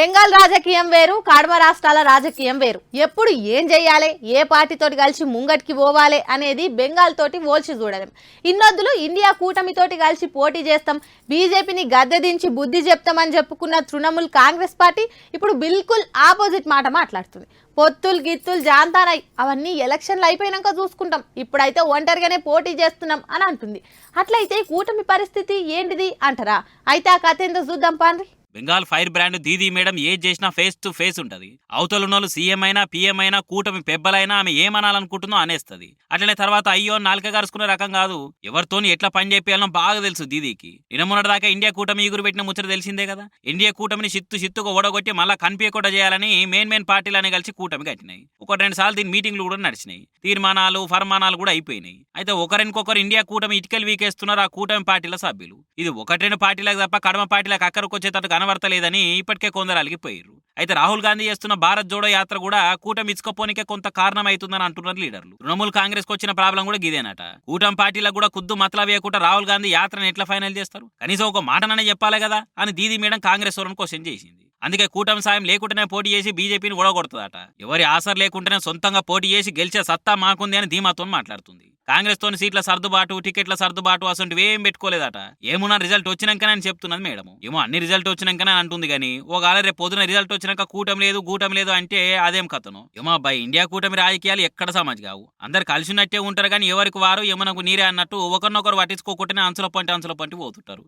బెంగాల్ రాజకీయం వేరు, కడమ రాష్ట్రాల రాజకీయం వేరు. ఎప్పుడు ఏం చేయాలి, ఏ పార్టీతోటి కలిసి ముంగటికి పోవాలి అనేది బెంగాల్ తోటి పోల్చి చూడలేం. ఇన్నొద్దులు ఇండియా కూటమితోటి కలిసి పోటీ చేస్తాం, బీజేపీని గద్దె దించి బుద్ధి చెప్తామని చెప్పుకున్న తృణమూల్ కాంగ్రెస్ పార్టీ ఇప్పుడు బిల్కుల్ ఆపోజిట్ మాట మాట్లాడుతుంది. పొత్తులు గిత్తులు జాంతానాయి, అవన్నీ ఎలక్షన్లు అయిపోయినాక చూసుకుంటాం, ఇప్పుడైతే ఒంటరిగానే పోటీ చేస్తున్నాం అని అంటుంది. అట్లయితే కూటమి పరిస్థితి ఏంటిది అంటారా? అయితే ఆ కథ ఏందో చూద్దాం పాండ్రి. Bengal fire brand Didi madam ఏది చేసినా ఫేస్ టు ఫేస్ ఉంటది. అవతలున్నోళ్ళు సీఎం అయినా పీఎం అయినా కూటమి పెబ్బలైనా ఆమె ఏమనాలనుకుంటుందో అనేస్తది. అట్లనే తర్వాత అయ్యో నాలుక గారుసుకునే రకం కాదు. ఎవరితోని ఎట్లా పని చెప్పాలో బాగా తెలుసు దీదీకి. నిన్నమొన్నటి దాకా ఇండియా కూటమి ఎగురు పెట్టిన ముచ్చట తెలిసిందే కదా. ఇండియా కూటమిని చిత్తుగా ఓడగొట్టి మళ్ళా కనిపించకుండా చేయాలని మెయిన్ పార్టీలనే కలిసి కూటమి కట్టినాయి. ఒకటి రెండు సార్లు దీని మీటింగ్లు కూడా నడిచినాయి. తీర్మానాలు ఫర్మానాలు కూడా అయిపోయినాయి. అయితే ఒకరికొకరు ఇండియా కూటమి ఇటుకలు వీకేస్తున్నారు ఆ కూటమి పార్టీల సభ్యులు. ఇది ఒకటి రెండు పార్టీలకు తప్ప కడమ పార్టీలకు అక్కడికి వచ్చేటట్టు కనబడతలేదని ఇప్పటికే కొందరు అలిగిపోయారు. అయితే రాహుల్ గాంధీ చేస్తున్న భారత్ జోడో యాత్ర కూడా కూటమి ఇచ్చుకోపోనికే కొంత కారణం అవుతుందని అంటున్నారు లీడర్లు. తృణమూల్ కాంగ్రెస్ కు వచ్చిన ప్రాబ్లం కూడా గిదేనట. కూటమి పార్టీలకు కూడా కుద్దు మతలా వేయకుండా రాహుల్ గాంధీ యాత్రను ఎట్లా ఫైనల్ చేస్తారు, కనీసం ఒక మాటననే చెప్పాలి కదా అని దీదీ మేడం కాంగ్రెస్ వాళ్ళని క్వశ్చన్ చేసింది. అందుకే కూటమి సాయం లేకుండానే పోటీ చేసి బీజేపీని ఓడగొడుతుందట. ఎవరి ఆసర లేకుండానే సొంతంగా పోటీ చేసి గెలిచే సత్తా మాకుంది అని ధీమాతో మాట్లాడుతుంది. కాంగ్రెస్ తోని సీట్ల సర్దుబాటు, టికెట్ల సర్దుబాటు అసలు ఏం పెట్టుకోలేదట. ఏమున్నా రిజల్ట్ వచ్చినాకనే అని చెప్తున్నది మేడం. ఏమో అన్ని రిజల్ట్ వచ్చినాకనే అంటుంది కానీ ఒక రేపు పొద్దున రిజల్ట్ వచ్చినాక కూటమి లేదు అంటే అదేం కథను. ఏమో అబ్బాయి, ఇండియా కూటమి రాజకీయాలు ఎక్కడ సమాజ్ కావు. అందరు కలిసినట్టే ఉంటారు కానీ ఎవరికి వారు ఏమనకు నీరే అన్నట్టు ఒకరినొకరు పట్టించుకోకుండానే అంచుల పంటి పోతుంటారు.